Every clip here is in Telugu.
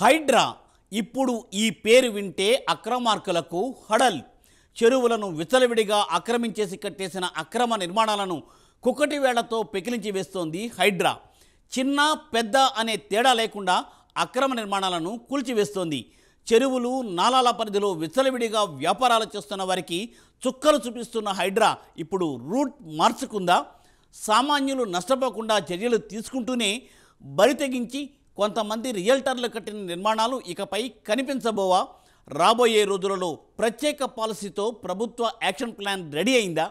హైడ్రా ఇప్పుడు ఈ పేరు వింటే అక్రమార్కులకు హడల్. చెరువులను విచ్చలవిడిగా ఆక్రమించేసి కట్టేసిన అక్రమ నిర్మాణాలను కుక్కటి వేళ్లతో పెకిలించి వేస్తోంది హైడ్రా. చిన్న పెద్ద అనే తేడా లేకుండా అక్రమ నిర్మాణాలను కూల్చివేస్తోంది. చెరువులు నాలాల పరిధిలో విచ్చలవిడిగా వ్యాపారాలు చేస్తున్న వారికి చుక్కలు చూపిస్తున్న హైడ్రా ఇప్పుడు రూట్ మార్చుకుందా? సామాన్యులు నష్టపోకుండా చర్యలు తీసుకుంటూనే బరి తెగించి కొంతమంది రియల్టర్లు కట్టిన నిర్మాణాలు ఇకపై కనిపించబోవా? రాబోయే రోజులలో ప్రత్యేక పాలసీతో ప్రభుత్వ యాక్షన్ ప్లాన్ రెడీ అయిందా?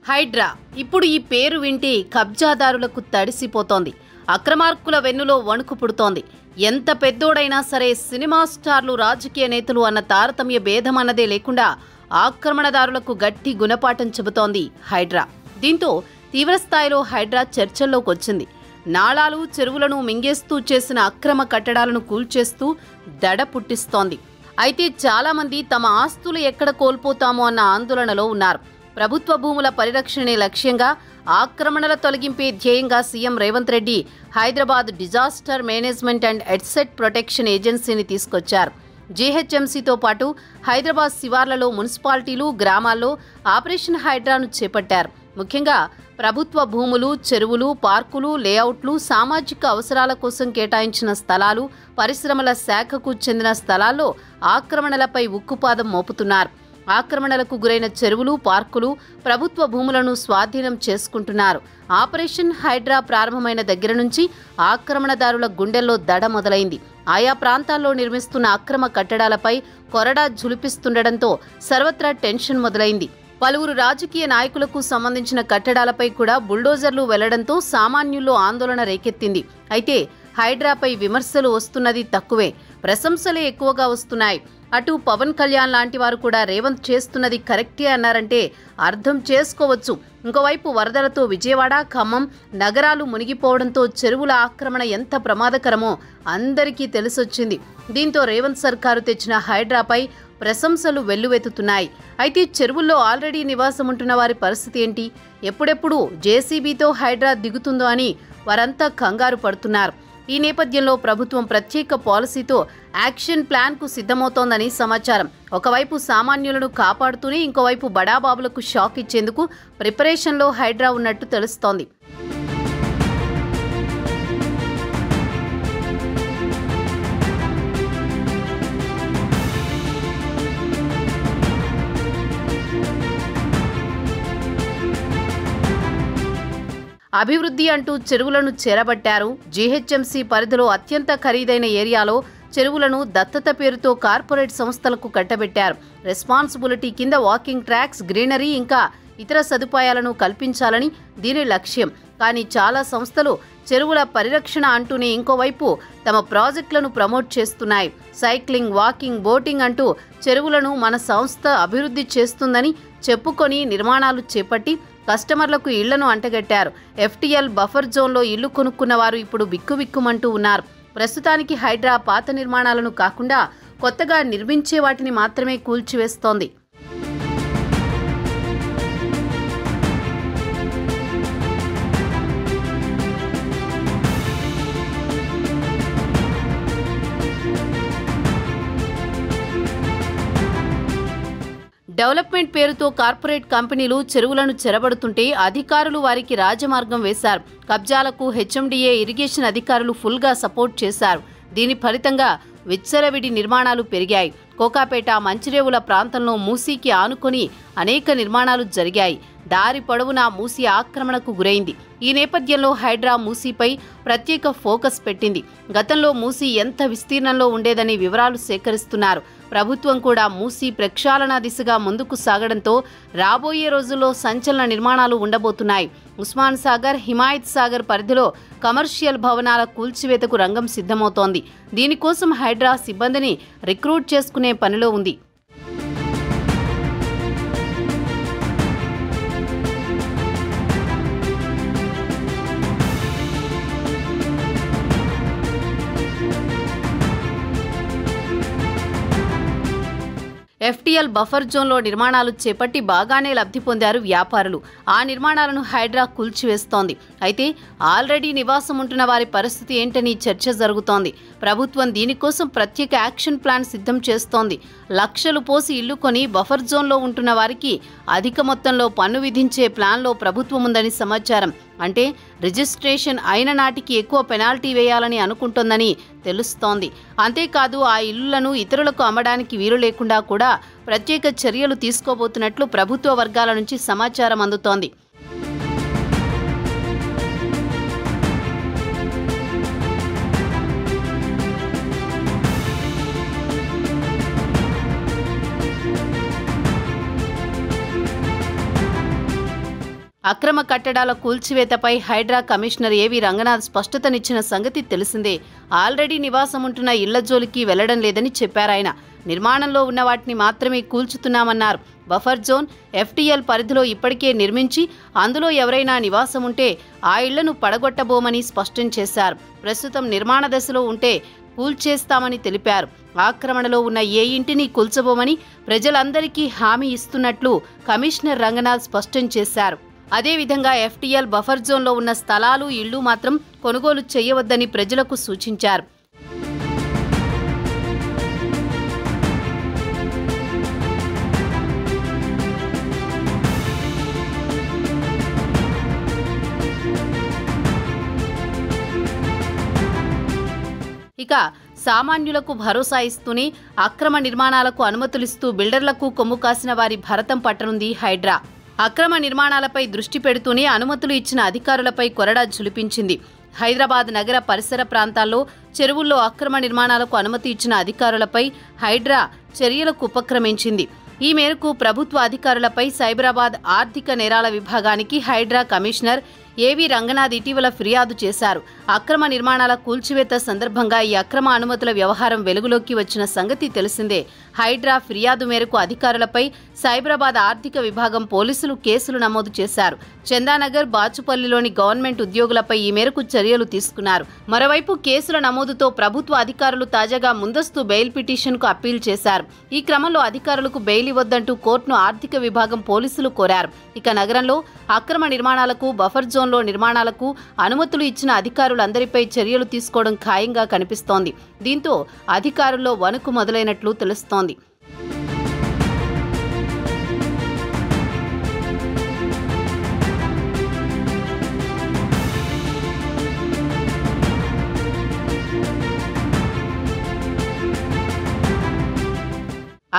హైడ్రా ఇప్పుడు ఈ పేరు వింటే కబ్జాదారులకు తడిసిపోతోంది. అక్రమార్కుల వెన్నులో వణుకు పుడుతోంది. ఎంత పెద్దోడైనా సరే సినిమా స్టార్లు, రాజకీయ నేతలు అన్న తారతమ్య భేదం అన్నదే లేకుండా ఆక్రమణదారులకు గట్టి గుణపాఠం చెబుతోంది హైడ్రా. దీంతో తీవ్రస్థాయిలో హైడ్రా చర్చల్లోకి వచ్చింది. నాళాలు, చెరువులను మింగేస్తూ చేసిన అక్రమ కట్టడాలను కూల్చేస్తూ దడ పుట్టిస్తోంది. అయితే చాలామంది తమ ఆస్తులు ఎక్కడ కోల్పోతామో అన్న ఆందోళనలో ఉన్నారు. ప్రభుత్వ భూముల పరిరక్షణే లక్ష్యంగా, ఆక్రమణల తొలగింపే ధ్యేయంగా CM Revanth Reddy Hyderabad disaster management and asset protection ఏజెన్సీని తీసుకొచ్చారు. జీహెచ్ఎంసీతో పాటు హైదరాబాద్ శివార్లలో, మున్సిపాలిటీలు, గ్రామాల్లో ఆపరేషన్ హైడ్రాను చేపట్టారు. ముఖ్యంగా ప్రభుత్వ భూములు, చెరువులు, పార్కులు, లేఅవుట్లు, సామాజిక అవసరాల కోసం కేటాయించిన స్థలాలు, పరిశ్రమల శాఖకు చెందిన స్థలాల్లో ఆక్రమణలపై ఉక్కుపాదం మోపుతున్నారు. ఆక్రమణలకు గురైన చెరువులు, పార్కులు, ప్రభుత్వ భూములను స్వాధీనం చేసుకుంటున్నారు. ఆపరేషన్ హైడ్రా ప్రారంభమైన దగ్గర నుంచి ఆక్రమణదారుల గుండెల్లో దడ మొదలైంది. ఆయా ప్రాంతాల్లో నిర్మిస్తున్న అక్రమ కట్టడాలపై కొరడా జులిపిస్తుండటంతో సర్వత్రా టెన్షన్ మొదలైంది. పలువురు రాజకీయ నాయకులకు సంబంధించిన కట్టడాలపై కూడా బుల్డోజర్లు వెళ్లడంతో సామాన్యుల్లో ఆందోళన రేకెత్తింది. అయితే హైడ్రాపై విమర్శలు వస్తున్నది తక్కువే, ప్రశంసలే ఎక్కువగా వస్తున్నాయి. అటు పవన్ కళ్యాణ్ లాంటి వారు కూడా రేవంత్ చేస్తున్నది కరెక్టే అన్నారంటే అర్థం చేసుకోవచ్చు. ఇంకోవైపు వరదలతో విజయవాడ, ఖమ్మం నగరాలు మునిగిపోవడంతో చెరువుల ఆక్రమణ ఎంత ప్రమాదకరమో అందరికీ తెలిసొచ్చింది. దీంతో రేవంత్ సర్కారు తెచ్చిన హైడ్రాపై ప్రశంసలు వెల్లువెత్తుతున్నాయి. అయితే చెరువుల్లో ఆల్రెడీ నివాసం ఉంటున్న వారి పరిస్థితి ఏంటి? ఎప్పుడెప్పుడు జేసీబీతో హైడ్రా దిగుతుందో అని వారంతా కంగారు పడుతున్నారు. ఈ నేపథ్యంలో ప్రభుత్వం ప్రత్యేక పాలసీతో యాక్షన్ ప్లాన్కు సిద్ధమవుతోందని సమాచారం. ఒకవైపు సామాన్యులను కాపాడుతూనే ఇంకోవైపు బడాబాబులకు షాక్ ఇచ్చేందుకు ప్రిపరేషన్లో హైడ్రా ఉన్నట్టు తెలుస్తోంది. అభివృద్ధి అంటూ చెరువులను చేరబట్టారు. జీహెచ్ఎంసీ పరిధిలో అత్యంత ఖరీదైన ఏరియాలో చెరువులను దత్తత పేరుతో కార్పొరేట్ సంస్థలకు కట్టబెట్టారు. రెస్పాన్సిబిలిటీ కింద వాకింగ్ ట్రాక్స్, గ్రీనరీ ఇంకా ఇతర సదుపాయాలను కల్పించాలని దీని లక్ష్యం. కానీ చాలా సంస్థలు చెరువుల పరిరక్షణ అంటూనే ఇంకోవైపు తమ ప్రాజెక్టులను ప్రమోట్ చేస్తున్నాయి. సైక్లింగ్, వాకింగ్, బోటింగ్ అంటూ చెరువులను మన సంస్థ అభివృద్ధి చేస్తుందని చెప్పుకొని నిర్మాణాలు చేపట్టి కస్టమర్లకు ఇళ్లను అంటగట్టారు. ఎఫ్టీఎల్ బఫర్ జోన్లో ఇల్లు కొనుక్కున్న వారు ఇప్పుడు బిక్కుబిక్కుమంటూ ఉన్నారు. ప్రస్తుతానికి హైడ్రా పాత నిర్మాణాలను కాకుండా కొత్తగా నిర్మించే వాటిని మాత్రమే కూల్చివేస్తోంది. డెవలప్మెంట్ పేరుతో కార్పొరేట్ కంపెనీలు చెరువులను చెరబడుతుంటే అధికారులు వారికి రాజమార్గం వేశారు. కబ్జాలకు హెచ్ఎండిఏ, ఇరిగేషన్ అధికారులు ఫుల్గా సపోర్ట్ చేశారు. దీని ఫలితంగా విచ్చలవిడి నిర్మాణాలు పెరిగాయి. కోకాపేట, మంచిరేవుల ప్రాంతంలో మూసీకి ఆనుకొని అనేక నిర్మాణాలు జరిగాయి. దారి పొడవునా మూసీ ఆక్రమణకు గురైంది. ఈ నేపథ్యంలో హైడ్రా మూసీపై ప్రత్యేక ఫోకస్ పెట్టింది. గతంలో మూసీ ఎంత విస్తీర్ణంలో ఉండేదని వివరాలు సేకరిస్తున్నారు. ప్రభుత్వం కూడా మూసీ ప్రక్షాళన దిశగా ముందుకు సాగడంతో రాబోయే రోజుల్లో సంచలన నిర్మాణాలు ఉండబోతున్నాయి. ఉస్మాన్ సాగర్, హిమాయత్ సాగర్ పరిధిలో కమర్షియల్ భవనాల కూల్చివేతకు రంగం సిద్ధమవుతోంది. దీనికోసం హైడ్రా సిబ్బందిని రిక్రూట్ చేసుకునే పనిలో ఉంది. ఎఫ్టీఎల్ బఫర్ జోన్లో నిర్మాణాలు చేపట్టి బాగానే లబ్ధి పొందారు వ్యాపారులు. ఆ నిర్మాణాలను హైడ్రా కూల్చివేస్తోంది. అయితే ఆల్రెడీ నివాసం ఉంటున్న వారి పరిస్థితి ఏంటని చర్చ జరుగుతోంది. ప్రభుత్వం దీనికోసం ప్రత్యేక యాక్షన్ ప్లాన్ సిద్ధం చేస్తోంది. లక్షలు పోసి ఇల్లు కొని బఫర్ జోన్లో ఉంటున్న వారికి అధిక మొత్తంలో పన్ను విధించే ప్లాన్లో ప్రభుత్వం ఉందని సమాచారం. అంటే రిజిస్ట్రేషన్ అయిన నాటికి ఎక్కువ పెనాల్టీ వేయాలని అనుకుంటోందని తెలుస్తోంది. అంతేకాదు ఆ ఇళ్లను ఇతరులకు అమ్మడానికి వీలు లేకుండా కూడా ప్రత్యేక చర్యలు తీసుకోబోతున్నట్లు ప్రభుత్వ వర్గాల నుంచి సమాచారం అందుతోంది. అక్రమ కట్టడాల కూల్చివేతపై హైడ్రా కమిషనర్ ఏవి రంగనాథ్ స్పష్టతనిచ్చిన సంగతి తెలిసిందే. ఆల్రెడీ నివాసం ఉంటున్న ఇళ్ల జోలికి వెళ్లడం లేదని చెప్పారాయన. నిర్మాణంలో ఉన్న వాటిని మాత్రమే కూల్చుతున్నామన్నారు. బఫర్ జోన్, ఎఫ్టీఎల్ పరిధిలో ఇప్పటికే నిర్మించి అందులో ఎవరైనా నివాసం ఉంటే ఆ ఇళ్లను పడగొట్టబోమని స్పష్టం చేశారు. ప్రస్తుతం నిర్మాణ దశలో ఉంటే కూల్చేస్తామని తెలిపారు. ఆక్రమణలో ఉన్న ఏ ఇంటిని కూల్చబోమని ప్రజలందరికీ హామీ ఇస్తున్నట్లు కమిషనర్ రంగనాథ్ స్పష్టం చేశారు. అదేవిధంగా ఎఫ్టీఎల్ బఫర్ జోన్లో ఉన్న స్థలాలు, ఇళ్లు మాత్రం కొనుగోలు చేయవద్దని ప్రజలకు సూచించారు. ఇక సామాన్యులకు భరోసా ఇస్తూనే అక్రమ నిర్మాణాలకు అనుమతులిస్తూ బిల్డర్లకు కొమ్ము కాసిన వారి భరతం పట్టనుంది హైడ్రా. అక్రమ నిర్మాణాలపై దృష్టి పెడుతూనే అనుమతులు ఇచ్చిన అధికారులపై కొరడా ఝుళిపించింది. హైదరాబాద్ నగర పరిసర ప్రాంతాల్లో చెరువుల్లో అక్రమ నిర్మాణాలకు అనుమతి ఇచ్చిన అధికారులపై హైడ్రా చర్యలకు ఉపక్రమించింది. ఈ మేరకు ప్రభుత్వ అధికారులపై సైబరాబాద్ ఆర్థిక నేరాల విభాగానికి హైడ్రా కమిషనర్ ఏవి రంగనాథ్ ఇటీవల ఫిర్యాదు చేశారు. అక్రమ నిర్మాణాల కూల్చివేత సందర్భంగా ఈ అక్రమ అనుమతుల వ్యవహారం వెలుగులోకి వచ్చిన సంగతి తెలిసిందే. హైడ్రా ఫిర్యాదు మేరకు అధికారులపై సైబరాబాద్ ఆర్థిక విభాగం పోలీసులు కేసులు నమోదు చేశారు. చందానగర్, బాచుపల్లిలోని గవర్నమెంట్ ఉద్యోగులపై ఈ మేరకు చర్యలు తీసుకున్నారు. మరోవైపు కేసుల నమోదుతో ప్రభుత్వ అధికారులు తాజాగా ముందస్తు బెయిల్ పిటిషన్కు అప్పీల్ చేశారు. ఈ క్రమంలో అధికారులకు బెయిల్ ఇవ్వొద్దంటూ కోర్టును ఆర్థిక విభాగం పోలీసులు కోరారు. ఇక నగరంలో అక్రమ నిర్మాణాలకు, బఫర్ జోన్లో నిర్మాణాలకు అనుమతులు ఇచ్చిన అధికారులందరిపై చర్యలు తీసుకోవడం ఖాయంగా కనిపిస్తోంది. దీంతో అధికారుల్లో వణుకు మొదలైనట్లు తెలుస్తోంది.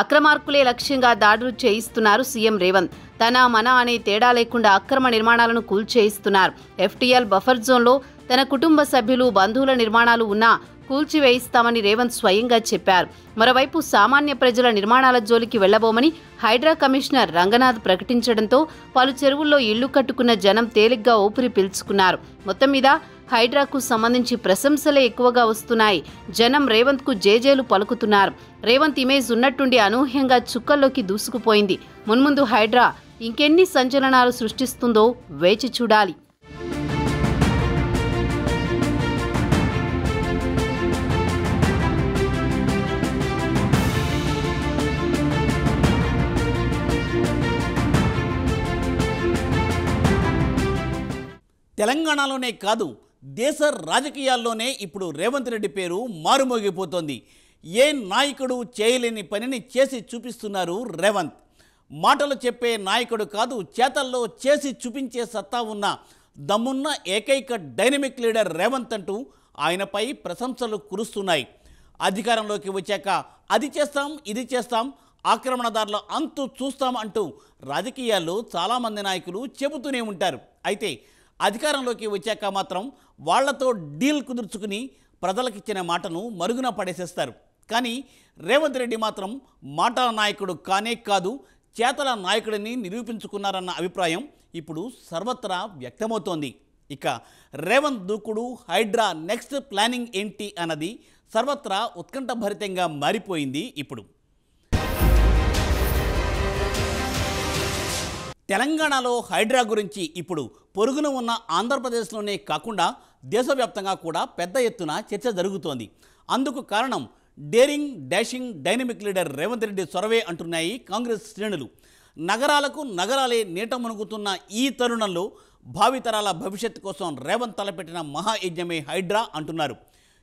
అక్రమార్కులే లక్ష్యంగా దాడులు చేయిస్తున్నారు సీఎం రేవంత్. తన మన అనే తేడా లేకుండా అక్రమ నిర్మాణాలను కూల్చేయిస్తున్నారు. ఎఫ్టీఎల్ బఫర్ జోన్లో తన కుటుంబ సభ్యులు, బంధువుల నిర్మాణాలు ఉన్నా కూల్చివేయిస్తామని రేవంత్ స్వయంగా చెప్పారు. మరోవైపు సామాన్య ప్రజల నిర్మాణాల జోలికి వెళ్లబోమని హైడ్రా కమిషనర్ రంగనాథ్ ప్రకటించడంతో పలు చెరువుల్లో ఇళ్లు కట్టుకున్న జనం తేలిగ్గా ఊపిరి పీల్చుకున్నారు. మొత్తం మీద హైడ్రాకు సంబంధించి ప్రశంసలే ఎక్కువగా వస్తున్నాయి. జనం రేవంత్కు జేజేలు పలుకుతున్నారు. రేవంత్ ఇమేజ్ ఉన్నట్టుండి అనూహ్యంగా చుక్కల్లోకి దూసుకుపోయింది. మున్ముందు హైడ్రా ఇంకెన్ని సంచలనాలు సృష్టిస్తుందో వేచి చూడాలి. తెలంగాణలోనే కాదు, దేశ రాజకీయాల్లోనే ఇప్పుడు రేవంత్ రెడ్డి పేరు మారుమోగిపోతోంది. ఏ నాయకుడు చేయలేని పనిని చేసి చూపిస్తున్నారు రేవంత్. మాటలు చెప్పే నాయకుడు కాదు, చేతల్లో చేసి చూపించే సత్తా ఉన్న దమ్మున్న ఏకైక డైనమిక్ లీడర్ రేవంత్ అంటూ ఆయనపై ప్రశంసలు కురుస్తున్నాయి. అధికారంలోకి వచ్చాక అది చేస్తాం, ఇది చేస్తాం, ఆక్రమణదారుల అంతు చూస్తాం అంటూ రాజకీయాల్లో చాలామంది నాయకులు చెబుతూనే ఉంటారు. అయితే అధికారంలోకి వచ్చాక మాత్రం వాళ్లతో డీల్ కుదుర్చుకుని ప్రజలకిచ్చిన మాటను మరుగున పడేసేస్తారు. కానీ రేవంత్ రెడ్డి మాత్రం మాటల నాయకుడు కానే కాదు, చేతల నాయకుడిని నిరూపించుకున్నారన్న అభిప్రాయం ఇప్పుడు సర్వత్రా వ్యక్తమవుతోంది. ఇక రేవంత్ దూకుడు, హైడ్రా నెక్స్ట్ ప్లానింగ్ ఏంటి అన్నది సర్వత్రా ఉత్కంఠభరితంగా మారిపోయింది. ఇప్పుడు తెలంగాణలో హైడ్రా గురించి ఇప్పుడు పొరుగున ఉన్న ఆంధ్రప్రదేశ్లోనే కాకుండా దేశవ్యాప్తంగా కూడా పెద్ద ఎత్తున చర్చ జరుగుతోంది. అందుకు కారణం daring dashing dynamic leader Revanth Reddy చొరవే అంటున్నాయి కాంగ్రెస్ శ్రేణులు. నగరాలే నీట మునుగుతున్న ఈ తరుణంలో భావితరాల భవిష్యత్తు కోసం రేవంత్ తలపెట్టిన మహాయజ్ఞమే హైడ్రా అంటున్నారు.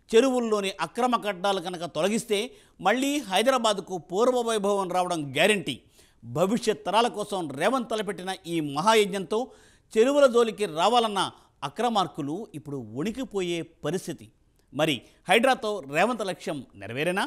చెరువుల్లోని అక్రమ కట్టడాలు కనుక తొలగిస్తే మళ్ళీ హైదరాబాద్కు పూర్వ వైభవం రావడం గ్యారంటీ. భవిష్యత్ తరాల కోసం రేవంత్ తలపెట్టిన ఈ మహాయజ్ఞంతో చెరువుల జోలికి రావాలన్న అక్రమార్కులు ఇప్పుడు వణికిపోయే పరిస్థితి. మరి హైడ్రాతో రేవంత్ లక్ష్యం నెరవేరేనా?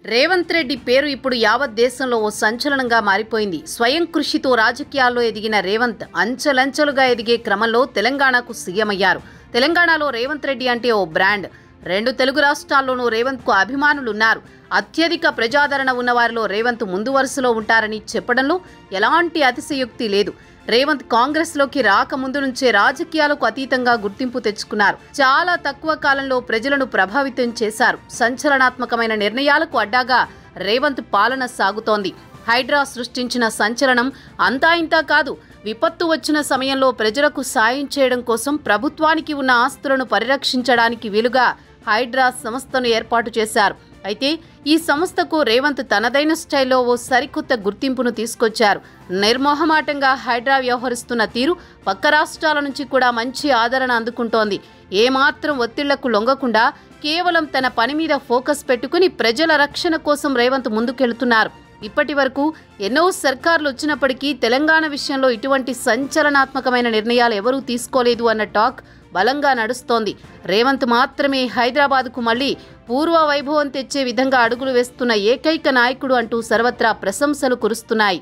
రేవంత్ రెడ్డి పేరు ఇప్పుడు యావత్ దేశంలో ఓ సంచలనంగా మారిపోయింది. స్వయం కృషితో రాజకీయాల్లో ఎదిగిన రేవంత్ అంచెలంచెలుగా ఎదిగే క్రమంలో తెలంగాణకు సీఎం అయ్యారు. తెలంగాణలో రేవంత్ రెడ్డి అంటే ఓ బ్రాండ్. 2 తెలుగు రాష్ట్రాల్లోనూ రేవంత్కు అభిమానులున్నారు. అత్యధిక ప్రజాదరణ ఉన్నవారిలో రేవంత్ ముందు వరుసలో ఉంటారని చెప్పడంలో ఎలాంటి అతిశయోక్తి లేదు. రేవంత్ కాంగ్రెస్లోకి రాకముందు నుంచే రాజకీయాలకు అతీతంగా గుర్తింపు తెచ్చుకున్నారు. చాలా తక్కువ కాలంలో ప్రజలను ప్రభావితం చేశారు. సంచలనాత్మకమైన నిర్ణయాలకు అడ్డాగా రేవంత్ పాలన సాగుతోంది. హైడ్రా సృష్టించిన సంచలనం అంతా ఇంతా కాదు. విపత్తు వచ్చిన సమయంలో ప్రజలకు సాయం చేయడం కోసం ప్రభుత్వానికి ఉన్న ఆస్తులను పరిరక్షించడానికి వీలుగా హైడ్రా సంస్థను ఏర్పాటు చేశారు. అయితే ఈ సంస్థకు రేవంత్ తనదైన స్టైల్లో ఓ సరికొత్త గుర్తింపును తీసుకొచ్చారు. నిర్మోహమాటంగా హైడ్రా వ్యవహరిస్తున్న తీరు పక్క రాష్ట్రాల నుంచి కూడా మంచి ఆదరణ అందుకుంటోంది. ఏమాత్రం ఒత్తిళ్లకు లొంగకుండా కేవలం తన పని మీద ఫోకస్ పెట్టుకుని ప్రజల రక్షణ కోసం రేవంత్ ముందుకెళ్తున్నారు. ఇప్పటి వరకు ఎన్నో సర్కార్లు వచ్చినప్పటికీ తెలంగాణ విషయంలో ఇటువంటి సంచలనాత్మకమైన నిర్ణయాలు ఎవరూ తీసుకోలేదు అన్న టాక్ బలంగా నడుస్తోంది. రేవంత్ మాత్రమే హైదరాబాద్కు మళ్లీ పూర్వ వైభవం తెచ్చే విధంగా అడుగులు వేస్తున్న ఏకైక నాయకుడు అంటూ సర్వత్రా ప్రశంసలు కురుస్తున్నాయి.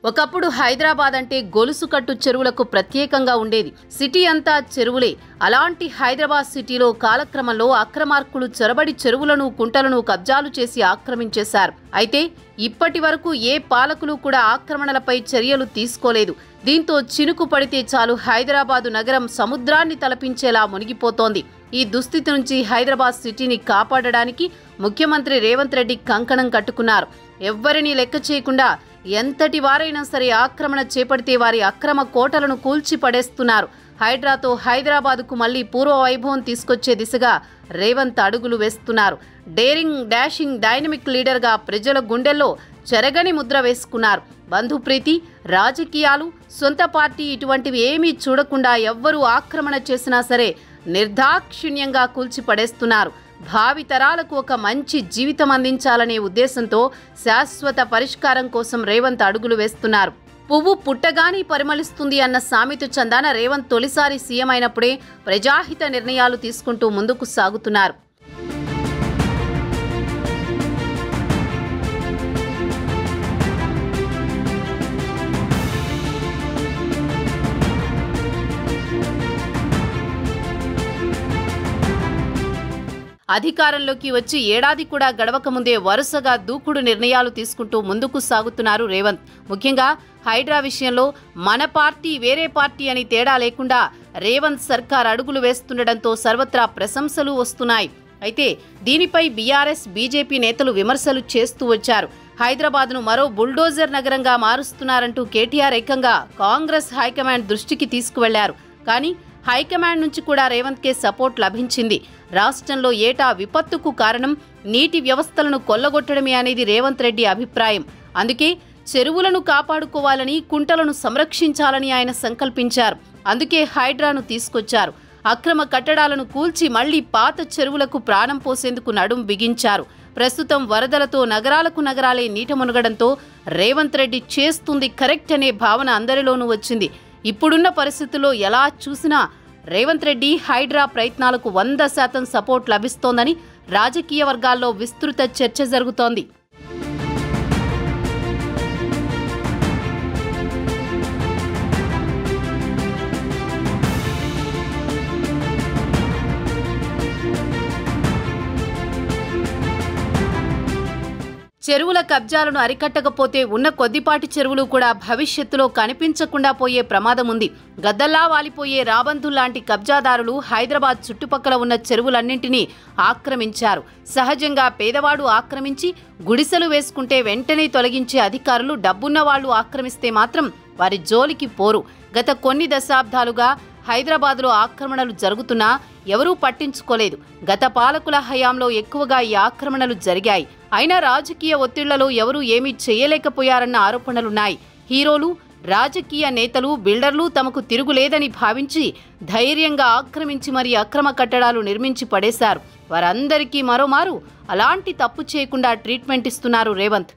ఒకప్పుడు హైదరాబాద్ అంటే గొలుసుకట్టు చెరువులకు ప్రత్యేకంగా ఉండేది. సిటీ అంతా చెరువులే. అలాంటి హైదరాబాద్ సిటీలో కాలక్రమంలో అక్రమార్కులు చొరబడి చెరువులను, కుంటలను కబ్జాలు చేసి ఆక్రమించేశారు. అయితే ఇప్పటి వరకు ఏ పాలకులు కూడా ఆక్రమణలపై చర్యలు తీసుకోలేదు. దీంతో చినుకు పడితే చాలు హైదరాబాదు నగరం సముద్రాన్ని తలపించేలా మునిగిపోతోంది. ఈ దుస్థితి నుంచి హైదరాబాద్ సిటీని కాపాడడానికి ముఖ్యమంత్రి రేవంత్ రెడ్డి కంకణం కట్టుకున్నారు. ఎవ్వరినీ లెక్క చేయకుండా ఎంతటి వారైనా సరే ఆక్రమణ చేపడితే వారి అక్రమ కోటలను కూల్చి పడేస్తున్నారు. హైడ్రాతో హైదరాబాద్కు మళ్లీ పూర్వ వైభవం తీసుకొచ్చే దిశగా రేవంత్ అడుగులు వేస్తున్నారు. డేరింగ్ డాషింగ్ డైనమిక్ లీడర్గా ప్రజల గుండెల్లో చెరగని ముద్ర వేసుకున్నారు. బంధుప్రీతి, రాజకీయాలు, సొంత పార్టీ ఇటువంటివి ఏమీ చూడకుండా ఎవ్వరూ ఆక్రమణ చేసినా సరే నిర్దాక్షిణ్యంగా కూల్చి పడేస్తున్నారు. భావితరాలకు ఒక మంచి జీవితం అందించాలనే ఉద్దేశంతో శాశ్వత పరిష్కారం కోసం రేవంత్ అడుగులు వేస్తున్నారు. పువ్వు పుట్టగానే పరిమళిస్తుంది అన్న సామెత చందాన రేవంత్ తొలిసారి సీఎం అయినప్పుడే ప్రజాహిత నిర్ణయాలు తీసుకుంటూ ముందుకు సాగుతున్నారు. అధికారంలోకి వచ్చి ఏడాది కూడా గడవక ముందే వరుసగా దూకుడు నిర్ణయాలు తీసుకుంటూ ముందుకు సాగుతున్నారు రేవంత్. ముఖ్యంగా హైడ్రా విషయంలో మన పార్టీ వేరే పార్టీ అని తేడా లేకుండా రేవంత్ సర్కార్ అడుగులు వేస్తుండటంతో సర్వత్రా ప్రశంసలు వస్తున్నాయి. అయితే దీనిపై బీఆర్ఎస్, బీజేపీ నేతలు విమర్శలు చేస్తూ వచ్చారు. హైదరాబాద్ను మరో బుల్డోజర్ నగరంగా మారుస్తున్నారంటూ కేటీఆర్ ఏకంగా కాంగ్రెస్ హైకమాండ్ దృష్టికి తీసుకువెళ్లారు. కానీ హైకమాండ్ నుంచి కూడా రేవంత్కే సపోర్ట్ లభించింది. రాష్ట్రంలో ఏటా విపత్తుకు కారణం నీటి వ్యవస్థలను కొల్లగొట్టడమే అనేది రేవంత్ రెడ్డి అభిప్రాయం. అందుకే చెరువులను కాపాడుకోవాలని, కుంటలను సంరక్షించాలని ఆయన సంకల్పించారు. అందుకే హైడ్రాను తీసుకొచ్చారు. అక్రమ కట్టడాలను కూల్చి మళ్లీ పాత చెరువులకు ప్రాణం పోసేందుకు నడుం బిగించారు. ప్రస్తుతం వరదలతో నగరాలే నీట మునగడంతో రేవంత్ రెడ్డి చేస్తుంది కరెక్ట్ అనే భావన అందరిలోనూ వచ్చింది. ఇప్పుడున్న పరిస్థితుల్లో ఎలా చూసినా రేవంత్ రెడ్డి హైడ్రా ప్రయత్నాలకు 100% సపోర్ట్ లభిస్తోందని రాజకీయ వర్గాల్లో విస్తృత చర్చ జరుగుతోంది. చెరువుల కబ్జాలను అరికట్టకపోతే ఉన్న కొద్దిపాటి చెరువులు కూడా భవిష్యత్తులో కనిపించకుండా పోయే ప్రమాదం ఉంది. గద్దల్లా వాలిపోయే రాబందుల్లాంటి కబ్జాదారులు హైదరాబాద్ చుట్టుపక్కల ఉన్న చెరువులన్నింటినీ ఆక్రమించారు. సహజంగా పేదవాడు ఆక్రమించి గుడిసెలు వేసుకుంటే వెంటనే తొలగించే అధికారులు డబ్బున్న వాళ్లు ఆక్రమిస్తే మాత్రం వారి జోలికి పోరు. గత కొన్ని దశాబ్దాలుగా హైదరాబాద్లో ఆక్రమణలు జరుగుతున్నా ఎవరూ పట్టించుకోలేదు. గత పాలకుల హయాంలో ఎక్కువగా ఈ ఆక్రమణలు జరిగాయి. అయినా రాజకీయ ఒత్తిళ్లలో ఎవరూ ఏమీ చేయలేకపోయారన్న ఆరోపణలున్నాయి. హీరోలు, రాజకీయ నేతలు, బిల్డర్లు తమకు తిరుగులేదని భావించి ధైర్యంగా ఆక్రమించి మరీ అక్రమ కట్టడాలు నిర్మించి పడేశారు. వారందరికీ మరోమారు అలాంటి తప్పు చేయకుండా ట్రీట్మెంట్ ఇస్తున్నారు రేవంత్.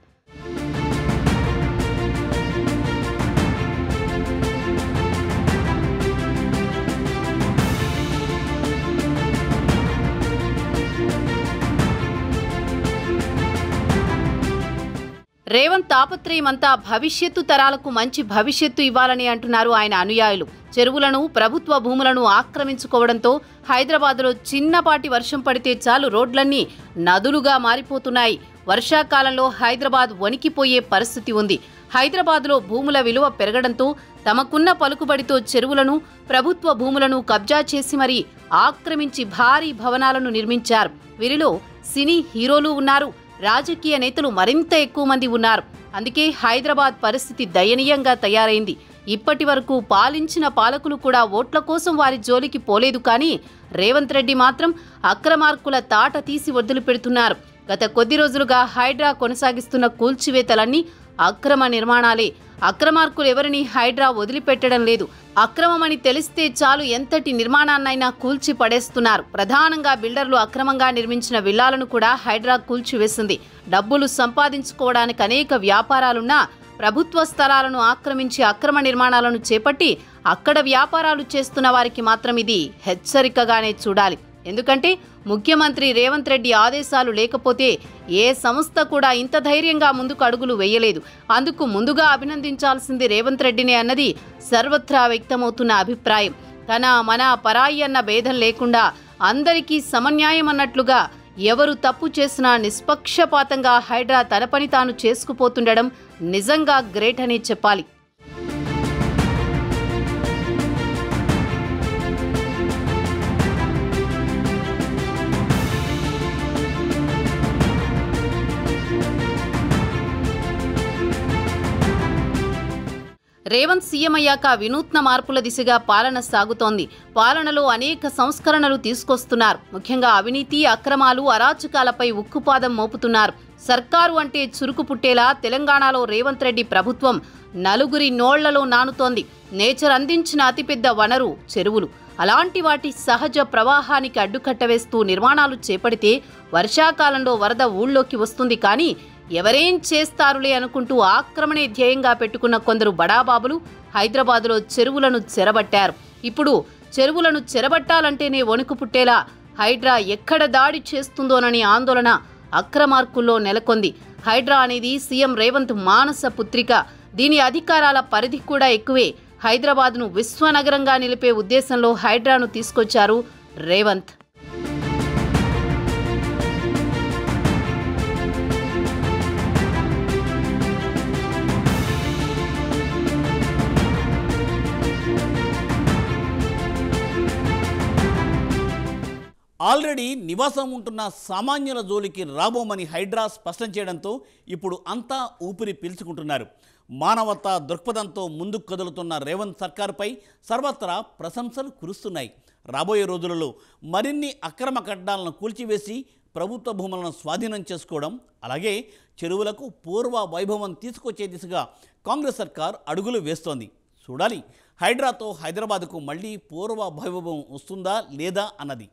రేవంత్ తాపత్రయమంతా భవిష్యత్తు తరాలకు మంచి భవిష్యత్తు ఇవ్వాలని అంటున్నారు ఆయన అనుయాయులు. చెరువులను, ప్రభుత్వ భూములను ఆక్రమించుకోవడంతో హైదరాబాద్లో చిన్నపాటి వర్షం పడితే చాలు రోడ్లన్నీ నదులుగా మారిపోతున్నాయి. వర్షాకాలంలో హైదరాబాద్ వణికిపోయే పరిస్థితి ఉంది. హైదరాబాద్లో భూముల విలువ పెరగడంతో తమకున్న పలుకుబడితో చెరువులను, ప్రభుత్వ భూములను కబ్జా చేసి మరీ ఆక్రమించి భారీ భవనాలను నిర్మించారు. వీరిలో సినీ హీరోలు ఉన్నారు. రాజకీయ నేతలు మరింత ఎక్కువ మంది ఉన్నారు. అందుకే హైదరాబాద్ పరిస్థితి దయనీయంగా తయారైంది. ఇప్పటి వరకు పాలించిన పాలకులు కూడా ఓట్ల కోసం వారి జోలికి పోలేదు. కానీ రేవంత్ రెడ్డి మాత్రం అక్రమార్కుల తాట తీసి వదిలిపెడుతున్నారు. గత కొద్ది రోజులుగా హైడ్రా కొనసాగిస్తున్న కూల్చివేతలన్నీ అక్రమ నిర్మాణాలే. అక్రమార్కులు ఎవరిని హైడ్రా వదిలిపెట్టడం లేదు. అక్రమమని తెలిస్తే చాలు ఎంతటి నిర్మాణాన్నైనా కూల్చి పడేస్తున్నారు. ప్రధానంగా బిల్డర్లు అక్రమంగా నిర్మించిన విల్లాలను కూడా హైడ్రా కూల్చివేసింది. డబ్బులు సంపాదించుకోవడానికి అనేక వ్యాపారాలున్నా ప్రభుత్వ స్థలాలను ఆక్రమించి అక్రమ నిర్మాణాలను చేపట్టి అక్కడ వ్యాపారాలు చేస్తున్న వారికి మాత్రం ఇది హెచ్చరికగానే చూడాలి. ఎందుకంటే ముఖ్యమంత్రి రేవంత్ రెడ్డి ఆదేశాలు లేకపోతే ఏ సంస్థ కూడా ఇంత ధైర్యంగా ముందుకు అడుగులు వేయలేదు. అందుకు ముందుగా అభినందించాల్సింది రేవంత్ రెడ్డినే అన్నది సర్వత్రా వ్యక్తమవుతున్న అభిప్రాయం. తన, మన, పరాయి అన్న భేదం లేకుండా అందరికీ సమన్యాయం అన్నట్లుగా ఎవరు తప్పు చేసినా నిష్పక్షపాతంగా హైడ్రా తన పని తాను చేసుకుపోతుండడం నిజంగా గ్రేట్ అనే చెప్పాలి. రేవంత్ సీఎం అయ్యాక వినూత్న మార్పుల దిశగా పాలన సాగుతోంది. పాలనలో అనేక సంస్కరణలు తీసుకొస్తున్నారు. ముఖ్యంగా అవినీతి, అక్రమాలు, అరాచకాలపై ఉక్కుపాదం మోపుతున్నారు. సర్కారు అంటే చురుకు పుట్టేలా తెలంగాణలో రేవంత్ రెడ్డి ప్రభుత్వం నలుగురి నోళ్లలో నానుతోంది. నేచర్ అందించిన అతిపెద్ద వనరు చెరువులు. అలాంటి వాటి సహజ ప్రవాహానికి అడ్డుకట్ట వేస్తూ నిర్మాణాలు చేపడితే వర్షాకాలంలో వరద ఊళ్ళోకి వస్తుంది. కానీ ఎవరేం చేస్తారులే అనుకుంటూ ఆక్రమణే ధ్యేయంగా పెట్టుకున్న కొందరు బడాబాబులు హైదరాబాద్లో చెరువులను చెరబట్టారు. ఇప్పుడు చెరువులను చెరబట్టాలంటేనే వణుకు పుట్టేలా హైడ్రా ఎక్కడ దాడి చేస్తుందోనని ఆందోళన అక్రమార్కుల్లో నెలకొంది. హైడ్రా అనేది సీఎం రేవంత్ మానస పుత్రిక. దీని అధికారాల పరిధి కూడా ఎక్కువే. హైదరాబాద్ను విశ్వనగరంగా నిలిపే ఉద్దేశంలో హైడ్రాను తీసుకొచ్చారు రేవంత్. ఆల్రెడీ నివాసం ఉంటున్న సామాన్యుల జోలికి రాబోమని హైడ్రా స్పష్టం చేయడంతో ఇప్పుడు అంతా ఊపిరి పీల్చుకుంటున్నారు. మానవతా దృక్పథంతో ముందుకు కదులుతున్న రేవంత్ సర్కారుపై సర్వత్రా ప్రశంసలు కురుస్తున్నాయి. రాబోయే రోజులలో మరిన్ని అక్రమ కట్టడాలను కూల్చివేసి ప్రభుత్వ భూములను స్వాధీనం చేసుకోవడం, అలాగే చెరువులకు పూర్వ వైభవం తీసుకొచ్చే దిశగా కాంగ్రెస్ సర్కార్ అడుగులు వేస్తోంది. చూడాలి హైడ్రాతో హైదరాబాద్కు మళ్ళీ పూర్వ వైభవం వస్తుందా లేదా అన్నది.